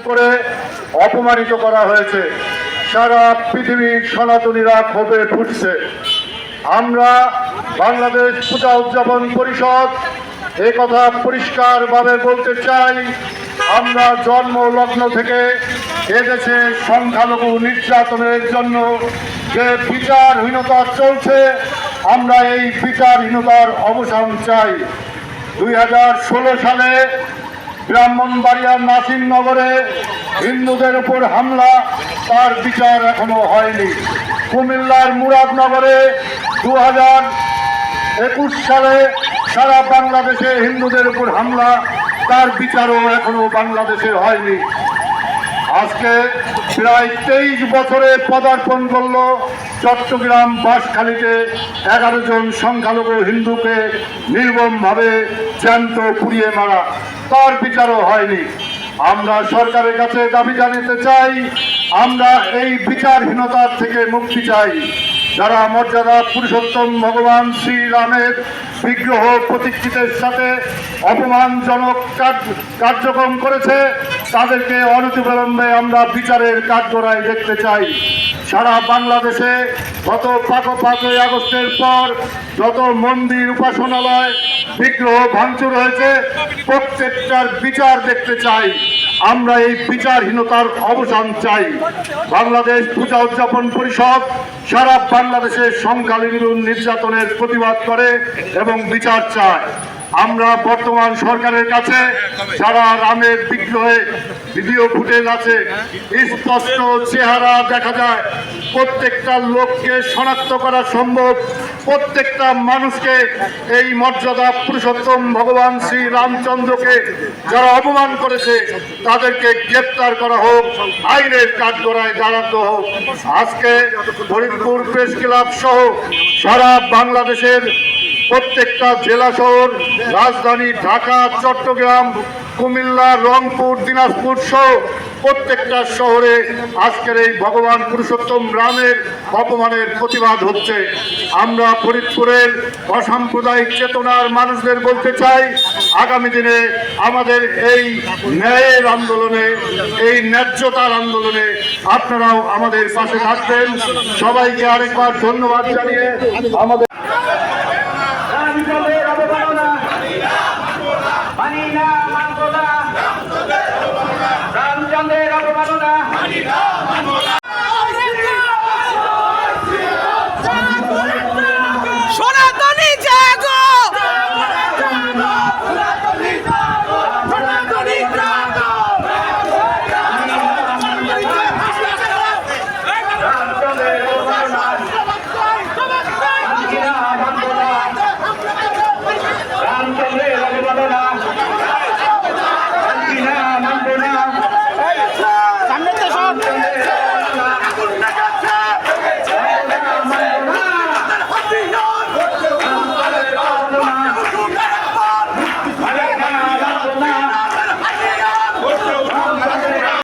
করে অপমানিত করা হয়েছে। সারা পৃথিবীর সনাতনীরা ক্ষোভে ফুটছে। আমরা বাংলাদেশ পূজা উদযাপন পরিষদ একথা পরিষ্কারভাবে বলতে চাই, আমরা জন্ম লগ্ন থেকে এদেশে সংখ্যালঘু নির্যাতনের জন্য যে বিচারহীনতা চলছে, আমরা এই বিচারহীনতার অবসান চাই। 2016 সালে ব্রাহ্মণবাড়িয়ার নাসিরনগরে হিন্দুদের উপর হামলা, তার বিচার এখনো হয়নি। কুমিল্লার মুরাদনগরে 2021 সালে সারা বাংলাদেশে হিন্দুদের উপর হামলা, তার বিচারও এখনো বাংলাদেশে হয়নি। আজকে প্রায় 23 বছরে পদার্পণ করল চট্টগ্রাম বাঁশখালীতে 11 জন সংখ্যালঘু হিন্দুকে নির্মমভাবে জ্যান্ত পুড়িয়ে মারা, তার বিচারও হয়নি। আমরা সরকারের কাছে দাবি জানাতে চাই, আমরা এই বিচারহীনতার থেকে মুক্তি চাই। যারা মর্যাদা পুরুষোত্তম ভগবান শ্রীরামের বিগ্রহ প্রতিকৃতির সাথে অপমানজনক কার্যক্রম করেছে, তাদেরকে অনতিবিলম্বে আমরা বিচারের কাঠগড়ায় দেখতে চাই। সারা বাংলাদেশে গত 5ই আগস্টের পর যত মন্দির উপাসনালয় বিগ্রহ ভাঙচুর হয়েছে, প্রত্যেকটার বিচার দেখতে চাই। আমরা এই বিচারহীনতার অবসান চাই। বাংলাদেশ পূজা উদযাপন পরিষদ সারা বাংলাদেশের সংখ্যালঘু নির্যাতনের প্রতিবাদ করে এবং বিচার চায়। আমরা বর্তমান সরকারের কাছে যারা রামের বিগ্রহে ভিডিও ফুটেজ আছে, স্পষ্ট চেহারা দেখা যায়, প্রত্যেকটা লোককে শনাক্ত করা সম্ভব, প্রত্যেকটা মানুষকে এই মর্যাদা পুরুষোত্তম ভগবান শ্রী রামচন্দ্রকে যারা অপমান করেছে তাদেরকে গ্রেপ্তার করা হোক, আইনের কাঠগড়ায় দাঁড়াতে হোক। আজকে ফরিদপুর প্রেস ক্লাব সহ সারা বাংলাদেশের প্রত্যেকটা জেলা শহর, রাজধানী ঢাকা, চট্টগ্রাম, কুমিল্লা, রংপুর, দিনাজপুর সহ প্রত্যেকটা শহরে আজকের এই ভগবান পুরুষোত্তম রামের অপমানের প্রতিবাদ হচ্ছে। আমরা ফরিদপুরের অসাম্প্রদায়িক চেতনার মানুষদের বলতে চাই, আগামী দিনে আমাদের এই ন্যায়ের আন্দোলনে, এই ন্যায্যতার আন্দোলনে আপনারাও আমাদের পাশে থাকবেন। সবাইকে আরেকবার ধন্যবাদ জানিয়ে আমাদের রামচন্দ্রের অবমাননা মানি না, মানব না। রামচন্দ্রের অবমাননা